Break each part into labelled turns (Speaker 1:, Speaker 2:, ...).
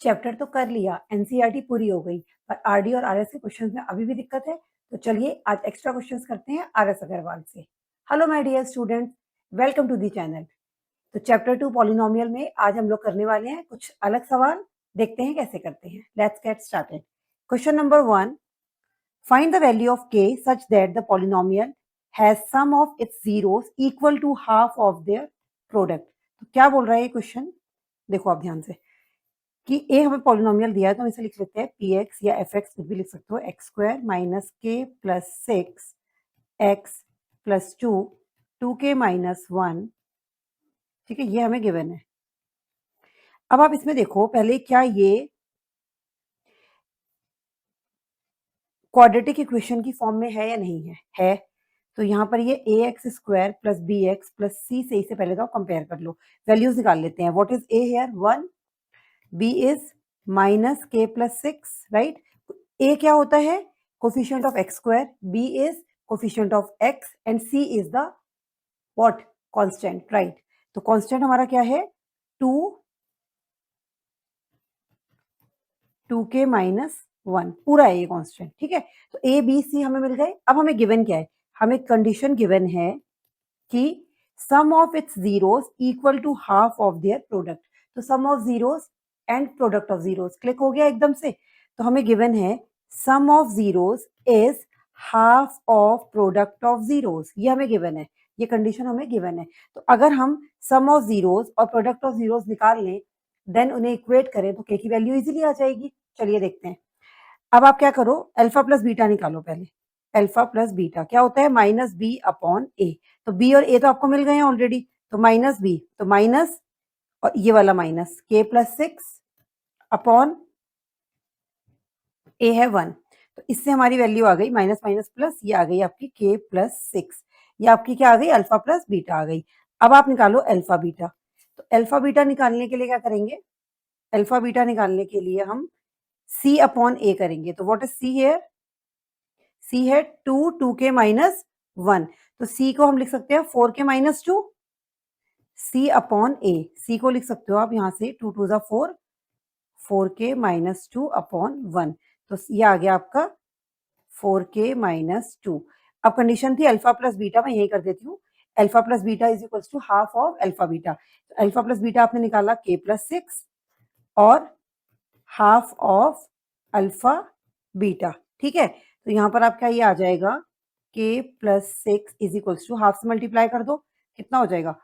Speaker 1: Chapter तो कर लिया, एनसीईआरटी पूरी हो गई, पर आरडी और आरएस के क्वेश्चंस में अभी भी दिक्कत है। तो चलिए आज एक्स्ट्रा क्वेश्चंस करते हैं आरएस अग्रवाल से। Hello my dear students, welcome to the channel. तो चैप्टर 2 पॉलिनोमियल में आज हम लोग करने वाले हैं कुछ अलग सवाल। देखते हैं कैसे करते हैं। Let's get started. Question number 1, find the value of k such that the polynomial has sum of its zeros equal to half of their product. तो क्या बोल रहा है ये क्वेश्चन, देखो आप ध्यान से कि ए हमें पॉलिनोमियल दिया है तो हम इसे लिख लेते हैं पी एक्स या एफ एक्स, कुछ भी लिख सकते हो, x square minus k plus 6 x plus 2 2k minus 1। ठीक है, ये हमें गिवन है। अब आप इसमें देखो पहले, क्या ये क्वाड्रेटिक इक्वेशन की फॉर्म में है या नहीं है। तो यहाँ पर ये a x square plus b x plus c से इसे पहले तो आप कंपेयर कर लो, वैल्यूज निकाल लेते हैं। What is a here 1, b is minus k plus 6, right. A क्या होता है, coefficient of x square, b is coefficient of x and c is the what, constant, right. तो कांस्टेंट हमारा क्या है, 2k माइनस 1 पूरा है ये कांस्टेंट। ठीक है, तो ए बी सी हमें मिल गए। अब हमें गिवन क्या है, हमें कंडीशन गिवन है कि sum of its zeros equal to half of their product. तो sum of zeros and product of zeros click हो गया एकदम से। तो हमें गिवन है sum of zeros is half of product of zeros, ये हमें गिवन है, ये कंडीशन हमें गिवन है। तो अगर हम सम ऑफ जीरोस और प्रोडक्ट ऑफ जीरोस निकाल लें, देन उन्हें इक्वेट करें तो के की वैल्यू इजीली आ जाएगी। चलिए देखते हैं। अब आप क्या करो, अल्फा प्लस बीटा निकालो पहले। अल्फा प्लस बीटा क्या होता है, माइनस बी अपॉन ए। तो बी और ए तो आपको मिल गए हैं ऑलरेडी, तो माइनस बी, तो माइनस और ये वाला माइनस के प्लस 6 अपॉन ए है 1। तो इससे हमारी वैल्यू आ गई माइनस माइनस प्लस, ये आ गई आपकी के प्लस 6। ये आपकी क्या आ गई, अल्फा प्लस बीटा आ गई। अब आप निकालो अल्फा बीटा। तो अल्फा बीटा निकालने के लिए क्या करेंगे, अल्फा बीटा निकालने के लिए हम सी अपॉन ए करेंगे। तो व्हाट इज सी है, सी है 2k माइनस 1। तो सी को हम लिख सकते हैं 4k माइनस 2, सी अपॉन ए। सी को लिख सकते हो आप यहाँ से 2 2 जा 4, 4k माइनस 2 अपॉन 1। तो ये आ गया आपका 4k माइनस 2। अब कंडीशन थी अल्फा प्लस बीटा, मैं यही कर देती हूँ, alpha plus beta is equal to half of alpha beta. तो अल्फा प्लस बीटा आपने निकाला k प्लस 6 और हाफ ऑफ अल्फा बीटा। ठीक है, तो यहाँ पर आपका ये आ जाएगा k plus 6 is equals to, हाफ से मल्टीप्लाई कर दो, कितना हो जाएगा,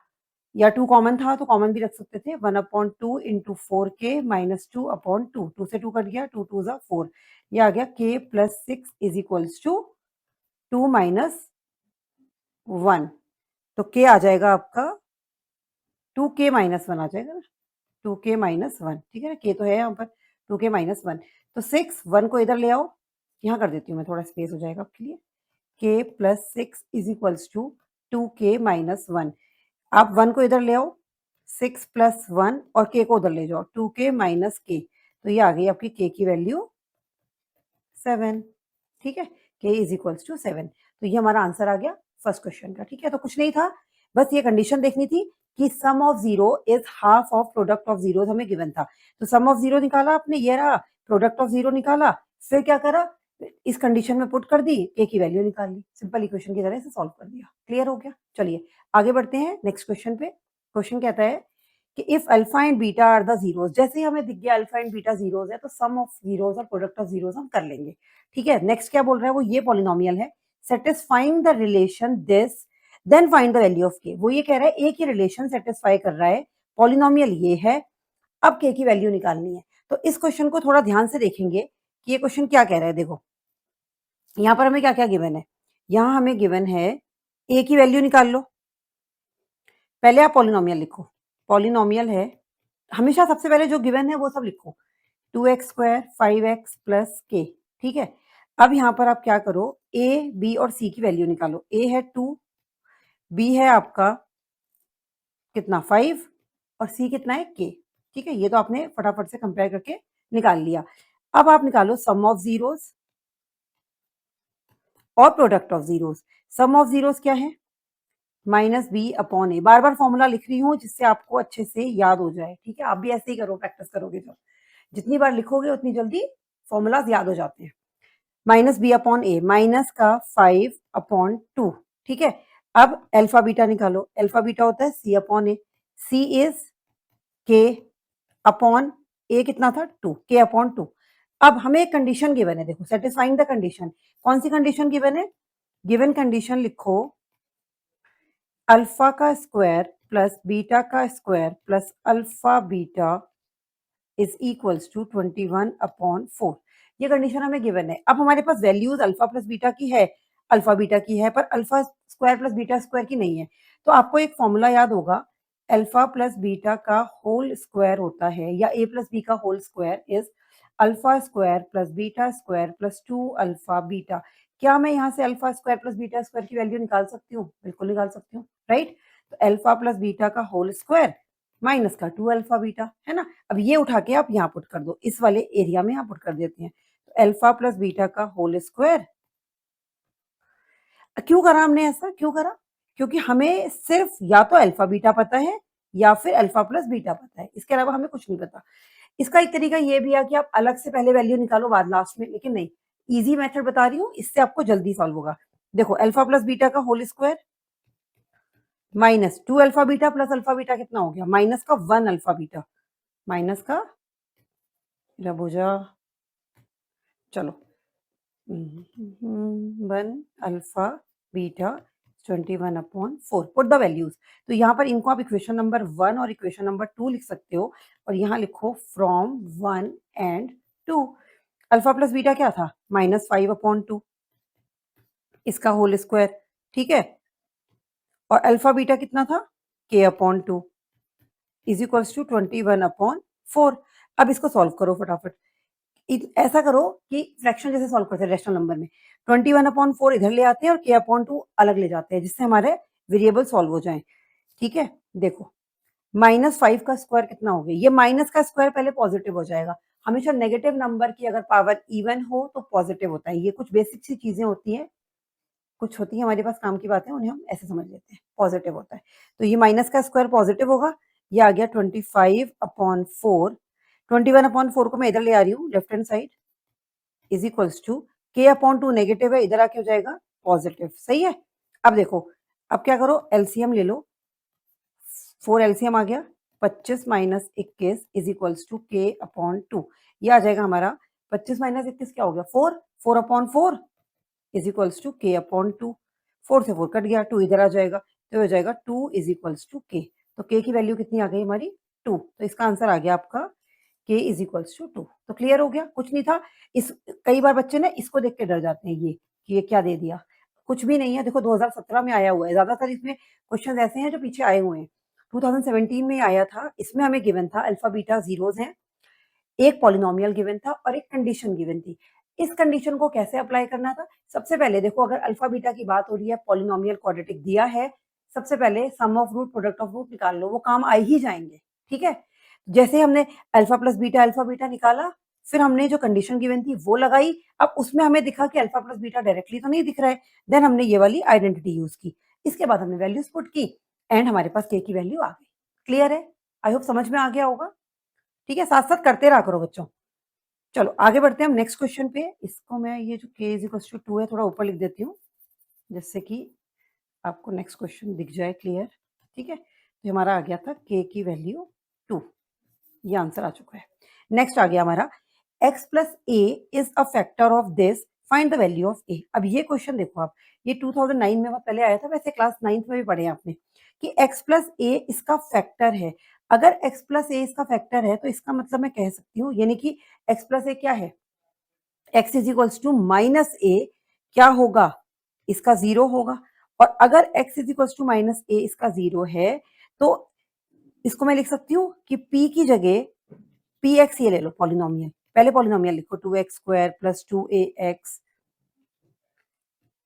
Speaker 1: या 2 कॉमन था तो कॉमन भी रख सकते थे, 1/2 इंटू 4k माइनस 2 अपॉन 2, 2 से 2 कट गया, 2 2 जा 4। ये आ गया k plus 6 is equals to 2 minus 1। तो k आ जाएगा आपका 2k माइनस 1 आ जाएगा ना, 2k माइनस 1। ठीक है ना, k तो है यहाँ पर, 2k माइनस 1। तो 6 1 को इधर ले आओ, यहाँ कर देती हूँ मैं, थोड़ा स्पेस हो जाएगा आपके लिए। k plus 6 is equals to 2k minus 1। आप 1 को इधर ले आओ, 6 प्लस 1 और k को उधर ले जाओ, 2k माइनस k। तो ये आ गई आपकी k की वैल्यू 7। ठीक है, k इज इक्वल्स टू 7। तो ये हमारा आंसर आ गया फर्स्ट क्वेश्चन का। ठीक है, तो कुछ नहीं था, बस ये कंडीशन देखनी थी कि sum of zero is half of product of zero हमें गिवन था। तो सम ऑफ जीरो निकाला आपने, ये रहा, प्रोडक्ट ऑफ जीरो निकाला, फिर क्या करा, इस कंडीशन में पुट कर दी, के की वैल्यू निकाल ली, सिंपल इक्वेशन की तरह से सॉल्व कर दिया। क्लियर हो गया। चलिए आगे बढ़ते हैं नेक्स्ट क्वेश्चन पे। क्वेश्चन कहता है कि if alpha and beta are the zeros, जैसे ही हमें दिख गया अल्फा एंड बीटा जीरोस है तो सम ऑफ जीरोस और प्रोडक्ट ऑफ जीरोस हम कर लेंगे। ठीक है, नेक्स्ट क्या बोल रहा है, वो ये पॉलिनोमियल है, satisfying the relation this then find the value of k. वो ये कह रहा है ए की रिलेशन सेटिस्फाई कर रहा है, पॉलिनोमियल ये है, अब के की वैल्यू निकालनी है। तो इस क्वेश्चन को थोड़ा ध्यान से देखेंगे कि ये क्वेश्चन क्या कह रहा है। देखो यहाँ पर हमें क्या क्या गिवन है, यहाँ हमें गिवन है ए की वैल्यू निकाल लो। पहले आप पॉलिनोमियल लिखो, पॉलिनोमियल है, हमेशा सबसे पहले जो गिवन है वो सब लिखो, 2x स्क्वायर 5x प्लस के। ठीक है, अब यहाँ पर आप क्या करो, a b और c की वैल्यू निकालो। a है 2, b है आपका कितना 5 और c कितना है k। ठीक है, ये तो आपने फटाफट से कंपेयर करके निकाल लिया। अब आप निकालो सम ऑफ जीरोस और product of zeros. Sum of zeros क्या है, माइनस बी अपॉन ए। बार बार फॉर्मूला लिख रही हूँ जिससे आपको अच्छे से याद हो जाए। ठीक है, आप भी ऐसे ही करो, प्रैक्टिस करोगे जब। जितनी बार लिखोगे उतनी जल्दी फॉर्मूलाज याद हो जाते हैं। माइनस बी अपॉन ए, माइनस का 5/2, ठीक है। अब अल्फा बीटा निकालो, अल्फा बीटा होता है सी अपॉन ए, सी इज के अपॉन ए कितना था 2, के अपॉन 2। अब हमें एक कंडीशन गिवन है, देखो सेटिस्फाइंग द कंडीशन। कौन सी कंडीशन गिवन है? गिवन कंडीशन लिखो, अल्फा का स्क्वायर प्लस बीटा का square plus alpha beta is equals to 21/4। ये कंडीशन हमें गिवन है। अब हमारे पास वैल्यूज अल्फा प्लस बीटा की है, अल्फा बीटा की है, पर alpha square plus beta square की नहीं है। तो आपको एक फॉर्मूला याद होगा, अल्फा प्लस बीटा का होल स्क्वायर होता है, या ए प्लस बी का whole square is alpha square plus beta square plus 2 alpha beta. क्या मैं यहाँ से alpha square plus beta square की वैल्यू निकाल सकती हूँ? बिल्कुल निकाल सकती हूँ, राइट। तो अल्फा प्लस बीटा का होल स्क्वायर माइनस का 2 अल्फा बीटा, है ना। अब ये उठा के आप यहाँ पुट कर दो, इस वाले एरिया में यहाँ पुट कर देते हैं। तो अल्फा प्लस बीटा का होल स्क्वायर। क्यों करा हमने ऐसा, क्यों करा? क्योंकि हमें सिर्फ या तो अल्फा बीटा पता है या फिर अल्फा प्लस बीटा पता है, इसके अलावा हमें कुछ नहीं पता। इसका एक तरीका ये भी है कि आप अलग से पहले वैल्यू निकालो बाद लास्ट में, लेकिन नहीं, इजी मेथड बता रही हूँ, इससे आपको जल्दी सॉल्व होगा। देखो अल्फा प्लस बीटा का whole square minus 2 alpha beta plus alpha beta कितना हो गया? माइनस का 1 अल्फा बीटा, माइनस का रबूजा, चलो 1 alpha beta 21/4, put the values. तो यहाँ पर इनको आप इक्वेशन नंबर 1 और इक्वेशन नंबर 2 लिख सकते हो, और यहाँ लिखो from 1 and 2। Alpha plus beta क्या था? -5/2, इसका होल स्क्वायर, ठीक है। और अल्फा बीटा कितना था? k/2 is equals to 21/4। अब इसको सॉल्व करो फटाफट। ऐसा करो कि फ्रैक्शन जैसे सॉल्व करते हैं रैशनल नंबर में, 21/4 इधर ले आते हैं और k/2 अलग ले जाते हैं, जिससे हमारे वेरिएबल सॉल्व हो जाएं, ठीक है। देखो -5 का स्क्वायर कितना हो गया? ये माइनस का स्क्वायर पहले पॉजिटिव हो जाएगा। हमेशा नेगेटिव नंबर की अगर पावर इवन हो तो पॉजिटिव होता है। ये कुछ बेसिक सी चीजें होती हैं, कुछ होती है हमारे पास काम की बातें, उन्हें हम ऐसे समझ लेते हैं, पॉजिटिव होता है। तो ये माइनस का स्क्वायर पॉजिटिव होगा, ये आ गया 25/4। 21/4 को मैं इधर ले आ रही हूँ left hand side, is equals to k/2 negative है, इधर आके हो जाएगा पॉजिटिव, सही है। अब देखो, अब क्या करो, एलसीएम ले लो, 4 एलसीएम आ गया, 25 minus 21 is equals to k/2। ये आ जाएगा हमारा 25 माइनस 21 क्या हो गया? 4, 4/4 इज इक्वल्स टू k/2। 4 से 4 कट गया, 2 इधर आ जाएगा, तो हो जाएगा 2 इज इक्वल्स टू k। तो k की वैल्यू कितनी आ गई हमारी? 2। तो इसका आंसर आ गया आपका k इज इक्वल्स टू 2। तो क्लियर हो गया, कुछ नहीं था। इस कई बार बच्चे ना इसको देख के डर जाते हैं, ये कि ये क्या दे दिया। कुछ भी नहीं है, देखो 2017 में आया हुआ है, ज्यादातर इसमें क्वेश्चन ऐसे हैं जो पीछे आए हुए हैं। 2017 में आया था, इसमें हमें गिवन था अल्फा बीटा जीरोस हैं, एक पॉलिनोमियल गिवन था और एक कंडीशन गिवन थी। इस कंडीशन को कैसे अप्लाई करना था? सबसे पहले देखो, अगर अल्फा बीटा की बात हो रही है, पॉलिनोमियल क्वाड्रेटिक दिया है, सबसे पहले sum of root product of root निकाल लो, वो काम आ ही जाएंगे, ठीक है। जैसे हमने अल्फा बीटा निकाला, फिर हमने जो कंडीशन गिवन थी वो लगाई, अब उसमें हमें दिखा कि अल्फा प्लस बीटा डायरेक्टली तो नहीं दिख रहा है, देन हमने ये वाली आइडेंटिटी यूज की, इसके बाद हमने वैल्यूज पुट की एंड हमारे पास के की वैल्यू आ गई। क्लियर है? आई होप समझ में आ गया होगा, ठीक है। साथ साथ करते रहा करो बच्चों। चलो आगे बढ़ते हैं हम नेक्स्ट क्वेश्चन पे। इसको मैं ये जो k इज इक्वल टू 2 है थोड़ा ऊपर लिख देती हूँ, जिससे कि आपको नेक्स्ट क्वेश्चन दिख जाए क्लियर, ठीक है। तो हमारा आ गया था k की वैल्यू 2, ये आंसर आ चुका है। नेक्स्ट आ गया हमारा x plus a is a factor of this, find the value of a। अब ये क्वेश्चन देखो आप, ये 2009 में बहुत पहले आया था, वैसे क्लास 9th में भी पढ़े हैं आपने कि x प्लस ए इसका फैक्टर है। अगर x प्लस ए इसका फैक्टर है तो इसका मतलब मैं कह सकती हूँ, यानी कि x प्लस ए क्या है? x is equals to minus a क्या होगा? इसका 0 होगा। और अगर x is equals to minus a इसका 0 है, तो इसको मैं लिख सकती हूँ कि p की जगह पी एक्स ये ले लो पॉलिनोमियल, पहले पॉलिनोमियल लिखो 2x square plus 2ax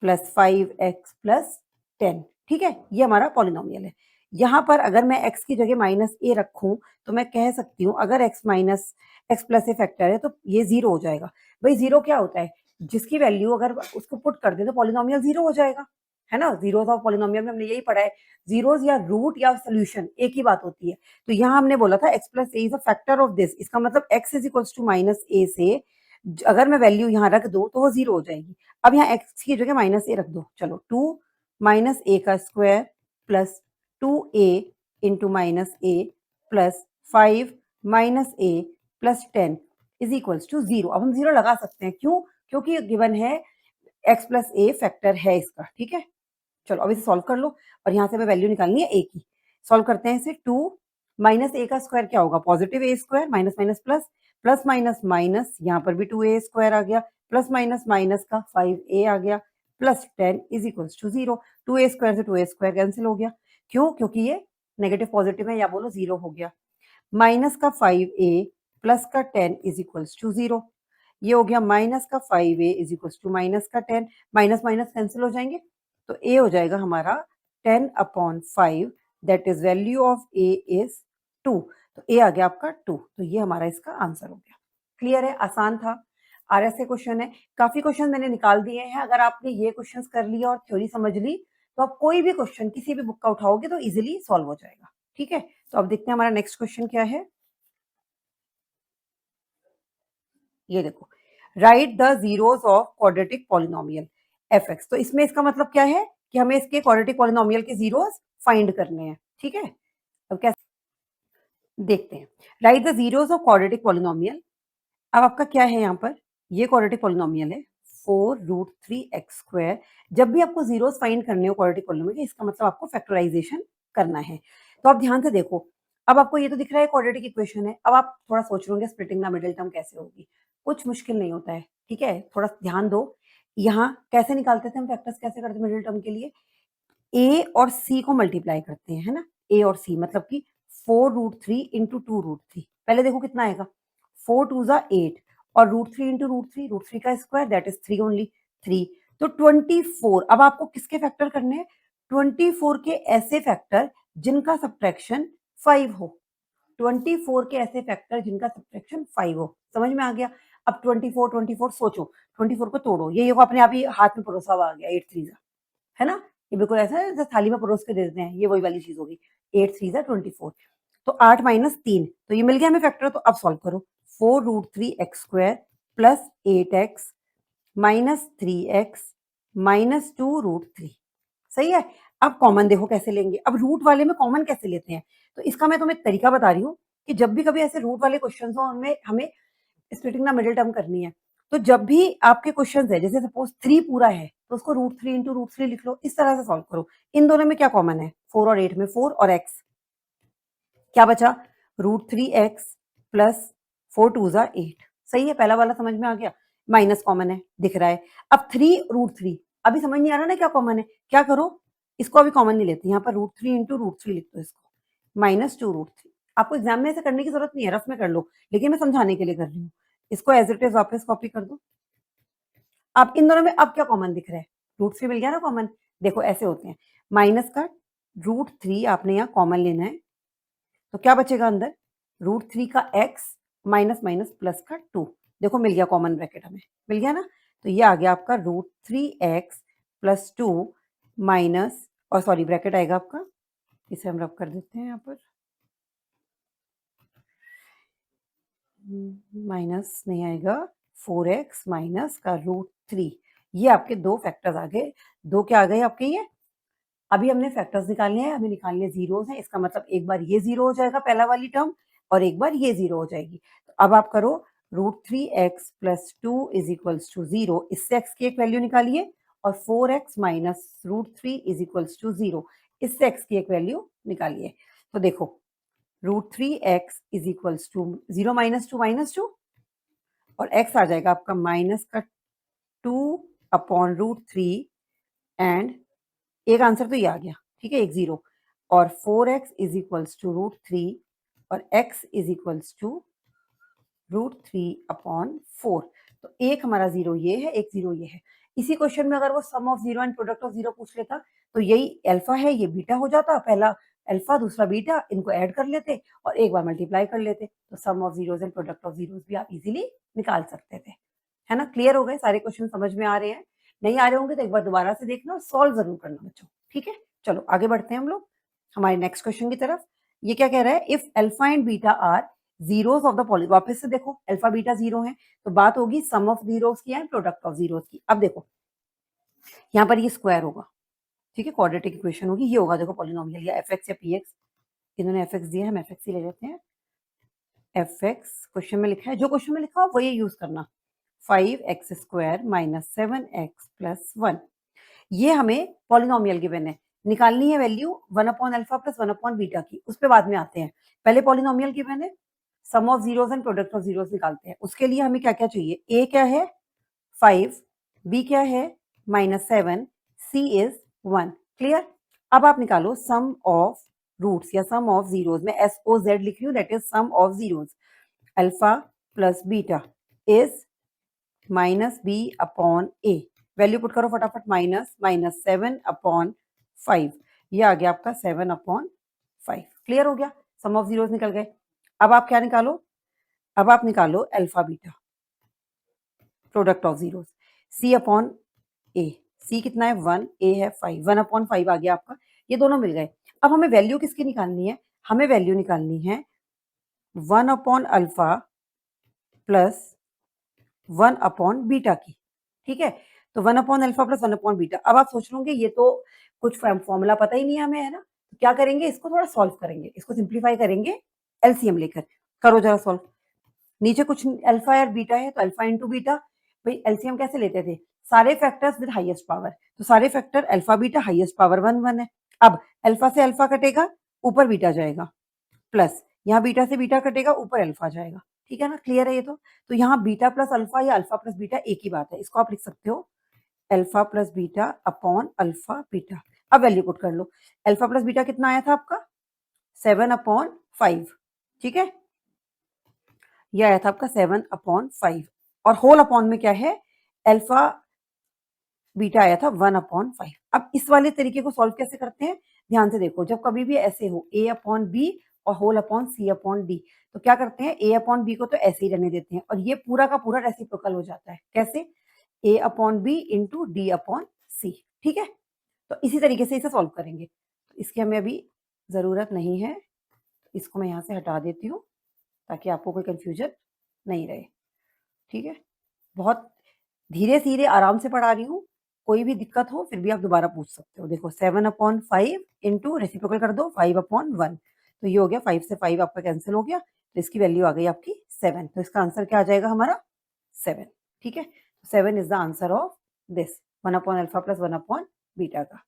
Speaker 1: plus 5x plus 10, ठीक है। ये हमारा पॉलिनोमियल है। यहाँ पर अगर मैं x की जगह माइनस ए रखूं तो मैं कह सकती हूँ अगर x माइनस एक्स प्लस ए फैक्टर है तो ये 0 हो जाएगा। भाई 0 क्या होता है? जिसकी वैल्यू अगर उसको पुट कर दे तो पॉलिनोमियल 0 हो जाएगा, है ना, जीरोस ऑफ पॉलिनोमियल में हमने यही पढ़ा है, जीरोस या रूट या सोल्यूशन एक ही बात होती है। तो यहाँ हमने बोला था x plus a is a factor of this, इसका मतलब x is equals to minus a से अगर मैं वैल्यू यहाँ रख दूं तो वो जीरो हो जाएगी। अब यहाँ x की जगह माइनस ए रख दो, चलो 2 माइनस ए का square plus 2a into minus a plus 5 minus a plus 10 is equals to zero. अब हम जीरो लगा सकते हैं, क्यों? क्योंकि गिवन है x प्लस ए फैक्टर है इसका, ठीक है। चलो अब इसे सॉल्व कर लो और यहाँ से हमें वैल्यू निकालनी है a की। सॉल्व करते हैं इसे, 2 माइनस ए का स्क्वायर क्या होगा, positive a square minus minus plus, plus minus minus, यहाँ पर भी 2a स्क्वायर आ गया, प्लस माइनस माइनस का 5a आ गया, plus 10 is equals to zero. 2a square से 2a स्क्वायर कैंसिल हो गया, क्यों? क्योंकि ये नेगेटिव पॉजिटिव है, या बोलो जीरो हो गया। माइनस का 5a प्लस का 10 इज इक्वल्स टू जीरो। ये हो गया माइनस का 5a is equals to minus का 10, माइनस माइनस कैंसिल हो जाएंगे, तो a हो जाएगा हमारा 10/5, that is value of a is 2। तो a आ गया आपका 2, तो ये हमारा इसका आंसर हो गया। क्लियर है, आसान था। RSA क्वेश्चन है, काफी क्वेश्चन मैंने निकाल दिए हैं। अगर आपने ये क्वेश्चन कर लिया और थ्योरी समझ ली तो आप कोई भी क्वेश्चन किसी भी बुक का उठाओगे तो इजिली सॉल्व हो जाएगा, ठीक है। तो अब देखते हैं हमारा नेक्स्ट क्वेश्चन क्या है। ये देखो, right the zeros of quadratic polynomial F x. तो इसमें इसका मतलब क्या है कि हमें इसके क्वाड्रेटिक पॉलिनोमियल के जीरोस फाइंड करने हैं, ठीक है। अब कैसे देखते हैं, right the zeros of quadratic polynomial. अब आपका क्या है यहाँ पर, ये क्वाड्रेटिक पॉलिनोमियल है 4√3x²। जब भी आपको जीरोस फाइंड करने हो क्वाड्रेटिक पॉलिनोमियल के, इसका मतलब आपको फैक्टराइजेशन करना है। तो आप ध्यान से देखो, अब आपको ये तो दिख रहा है क्वाड्रेटिक इक्वेशन है। अब आप थोड़ा सोच रहे होंगे स्प्लिटिंग द मिडिल टर्म कैसे होगी। कुछ मुश्किल नहीं होता है, ठीक है, थोड़ा ध्यान दो। यहाँ कैसे निकालते थे हम फैक्टर्स, कैसे करते मिडिल टर्म के लिए, ए और सी को मल्टीप्लाई करते हैं, है ना। ए और सी मतलब कि 4√3 इंटू 2√3। पहले देखो कितना आएगा, 4 2 8, और √3 इंटू √3 का स्क्वायर दैट इज 3 ओनली, 3। तो 24। अब आपको किसके फैक्टर करने हैं, 24 के ऐसे फैक्टर जिनका सब्ट्रैक्शन 5 हो। 24 के ऐसे फैक्टर जिनका सब्ट्रैक्शन 5 हो। समझ में आ गया। अब 24 सोचो, 24 को तोड़ो, ये अपने आप ही हाथ में परोसा हुआ आ गया, 8 3 है ना। ये बिल्कुल ऐसा है जैसे थाली में परोस के दे देते हैं, ये वही वाली चीज होगी। 8 3 24, तो 8 माइनस 3, तो ये मिल गया हमें फैक्टर। तो अब सॉल्व करो, 4√3x² plus 8x minus 3x minus 2√3। सही है। अब कॉमन देखो कैसे लेंगे, अब रूट वाले में कॉमन कैसे लेते हैं। तो इसका मैं तुम्हें तरीका बता रही हूँ कि जब भी कभी ऐसे रूट वाले क्वेश्चन हो, उनमें हमें स्प्लिटिंग द मिडिल टर्म करनी है। तो जब भी आपके क्वेश्चन है, जैसे सपोज 3 पूरा है तो उसको √3 इंटू √3 लिख लो, इस तरह से सॉल्व करो। इन दोनों में क्या कॉमन है, 4 और 8 में 4 और x, क्या बचा, √3x प्लस 4 2 8। सही है, पहला वाला समझ में आ गया, माइनस कॉमन है दिख रहा है। अब 3√3, अभी समझ नहीं आ रहा ना क्या कॉमन है, क्या करो, इसको अभी कॉमन नहीं लेते, यहाँ पर √3 इंटू √3 लिख दो इसको, माइनस 2√3। आपको एग्जाम में ऐसे करने की जरूरत नहीं है, रफ में कर लो, लेकिन मैं समझाने के लिए कर रही हूँ। इसको एज इट इज वापस कॉपी कर दो। अब इन दोनों में अब क्या कॉमन दिख रहा है, √3 मिल गया ना कॉमन। देखो ऐसे होते हैं, माइनस का √3 आपने यहाँ कॉमन लेना है, तो क्या बचेगा अंदर, √3 का x माइनस माइनस प्लस का 2। देखो मिल गया कॉमन ब्रैकेट, हमें मिल गया ना। तो ये आ गया आपका √3x प्लस 2 माइनस, और सॉरी ब्रैकेट आएगा आपका, इसे हम रब कर देते हैं यहाँ पर, माइनस नहीं आएगा, 4x माइनस का √3। ये आपके दो फैक्टर्स आ गए। दो क्या आ गए आपके, ये अभी हमने फैक्टर्स निकालने हैं, हमें निकालने जीरोस हैं। इसका मतलब एक बार ये जीरो हो जाएगा पहला वाली टर्म, और एक बार ये जीरो हो जाएगी। तो अब आप करो, √3x plus 2 is equals to 0, इससे x की एक वैल्यू निकालिए, और 4x minus √3 is equals to 0, इससे x की एक वैल्यू निकालिए। तो देखो √3x is equals to 0 minus 2 minus 2, और x आ जाएगा आपका माइनस का 2/√3, एंड एक आंसर तो ये आ गया, ठीक है, एक जीरो, और 4x इज इक्वल्स टू √3, और x इज इक्वल्स टू √3/4। तो एक हमारा जीरो ये है, एक जीरो ये है। इसी क्वेश्चन में अगर वो sum of zero and product of zero पूछ लेता, तो यही अल्फा है, ये बीटा हो जाता, पहला अल्फा दूसरा बीटा, इनको ऐड कर लेते और एक बार मल्टीप्लाई कर लेते, तो sum of zeros and product of zeros भी आप इजीली निकाल सकते थे, है ना। क्लियर हो गए, सारे क्वेश्चन समझ में आ रहे हैं। नहीं आ रहे होंगे तो एक बार दोबारा से देखना और सॉल्व जरूर करना बच्चों, ठीक है। चलो आगे बढ़ते हैं हम लोग हमारे नेक्स्ट क्वेश्चन की तरफ। ये क्या कह रहा है, if alpha and beta are zeros of the poly, वापस से देखो अल्फा बीटा जीरो है तो बात होगी सम ऑफ जीरोस की एंड प्रोडक्ट ऑफ जीरोस की। अब देखो यहाँ पर ये स्क्वायर होगा, ठीक है, क्वाड्रेटिक इक्वेशन होगी, ये होगा देखो पॉलिनोमियल या एफ एक्स या पी एक्स, इन्होंने एफ एक्स दिया, हम एफ एक्स ही ले लेते हैं। एफ एक्स क्वेश्चन में लिखा है, जो क्वेश्चन में लिखा हो वही यूज करना, 5x² माइनस 7x प्लस 1, ये हमें पॉलिनोमियल गिवन है, निकालनी है value 1 upon alpha plus 1 upon beta की, उस पर बाद में आते हैं, पहले पॉलिनोमियल गिवन है, sum of zeros and product of zeros निकालते हैं। उसके लिए हमें क्या क्या चाहिए, ए क्या है 5, बी क्या है -7, सी इज 1, क्लियर। अब आप निकालो सम ऑफ रूट्स या सम ऑफ जीरोस, मैं SOZ लिख रही हूँ, that is sum of zeros, alpha plus beta is -b upon a, value put करो फटाफट, -7 अपॉन 5, ये आ गया आपका 7 अपॉन 5, क्लियर हो गया, सम ऑफ जीरोस निकल गए। अब आप क्या निकालो, अब आप निकालो alpha beta product of zeros, c upon a, c कितना है 1, a है 5, 1 अपॉन 5 आ गया आपका, ये दोनों मिल गए। अब हमें वैल्यू किसकी निकालनी है, हमें वैल्यू निकालनी है 1 upon alpha plus 1 upon beta की, ठीक है। तो 1 upon alpha plus 1 upon beta. अब आप सोच लोगे ये तो कुछ फॉर्मूला पता ही नहीं है हमें, है ना, तो क्या करेंगे, इसको थोड़ा सॉल्व करेंगे, इसको सिंप्लीफाई करेंगे एलसीएम लेकर, करो जरा सॉल्व। नीचे कुछ अल्फा और बीटा है तो अल्फा इंटू बीटा, भाई एलसीएम कैसे लेते थे, सारे फैक्टर्स विद हाईएस्ट पावर, तो सारे factor alpha beta highest power 1 1 है। अब अल्फा से अल्फा कटेगा, ऊपर बीटा जाएगा, प्लस यहाँ बीटा से बीटा कटेगा, ऊपर अल्फा जाएगा, ठीक है ना, क्लियर है ये तो यहाँ बीटा प्लस अल्फा या अल्फा प्लस बीटा एक ही बात है, इसको आप लिख सकते हो alpha plus beta upon alpha beta. अब वैल्यू पुट कर लो, अल्फा प्लस बीटा कितना आया था आपका 7 अपॉन 5, ठीक है, ये आया था आपका 7 अपॉन 5, और होल अपॉन में क्या है, अल्फा बीटा आया था 1 अपॉन 5। अब इस वाले तरीके को सॉल्व कैसे करते हैं, ध्यान से देखो, जब कभी भी ऐसे हो a अपॉन बी और होल अपॉन सी अपॉन डी, तो क्या करते हैं a अपॉन बी को तो ऐसे ही रहने देते हैं और ये पूरा का पूरा रेसिप्रोकल हो जाता है, कैसे, a upon b into d upon c, ठीक है। तो इसी तरीके से इसे सॉल्व करेंगे, तो इसकी हमें अभी ज़रूरत नहीं है, इसको मैं यहाँ से हटा देती हूँ ताकि आपको कोई कन्फ्यूजन नहीं रहे, ठीक है। बहुत धीरे धीरे आराम से पढ़ा रही हूँ, कोई भी दिक्कत हो फिर भी आप दोबारा पूछ सकते हो। देखो 7 अपॉन 5 इंटू रेसिप्रोकल कर दो 5 अपॉन 1, तो ये हो गया 5 से 5 आपका कैंसिल हो गया, तो इसकी वैल्यू आ गई आपकी 7, तो इसका आंसर क्या आ जाएगा हमारा 7, ठीक है। 7 is the answer of this 1 upon alpha plus 1 upon beta का,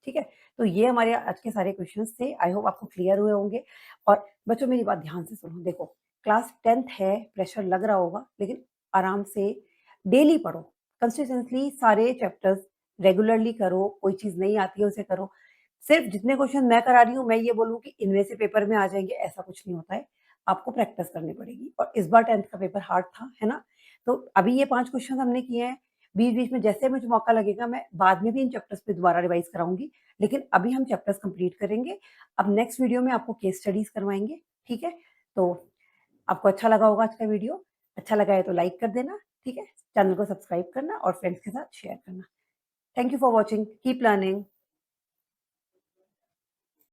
Speaker 1: ठीक है। तो ये हमारे आज के सारे क्वेश्चंस थे, आई होप आपको क्लियर हुए होंगे। और बच्चों मेरी बात ध्यान से सुनो, देखो क्लास 10th है, प्रेशर लग रहा होगा, लेकिन आराम से डेली पढ़ो, कंसिस्टेंटली सारे चैप्टर्स रेगुलरली करो, कोई चीज़ नहीं आती है उसे करो। सिर्फ जितने क्वेश्चन मैं करा रही हूँ, मैं ये बोलूँ कि इनमें से पेपर में आ जाएँगे ऐसा कुछ नहीं होता है, आपको प्रैक्टिस करनी पड़ेगी। और इस बार 10th का पेपर हार्ड था, है ना? तो अभी ये 5 क्वेश्चन हमने किए हैं, बीच-बीच में जैसे मुझे मौका लगेगा मैं बाद में भी इन चैप्टर्स पे दोबारा रिवाइज़ कराऊँगी, लेकिन अभी हम चैप्टर्स कंप्लीट करेंगे। अब नेक्स्ट वीडियो में आपको केस स्टडीज़ करवाएँगे, ठीक है? तो आपको अच्छा लगा होगा आज का वीडियो, अच्छा लगा है तो लाइक कर देना, ठीक है? चैनल को सब्सक्राइब करना और फ्रेंड्स के साथ शेयर करना। Thank you for watching, keep learning.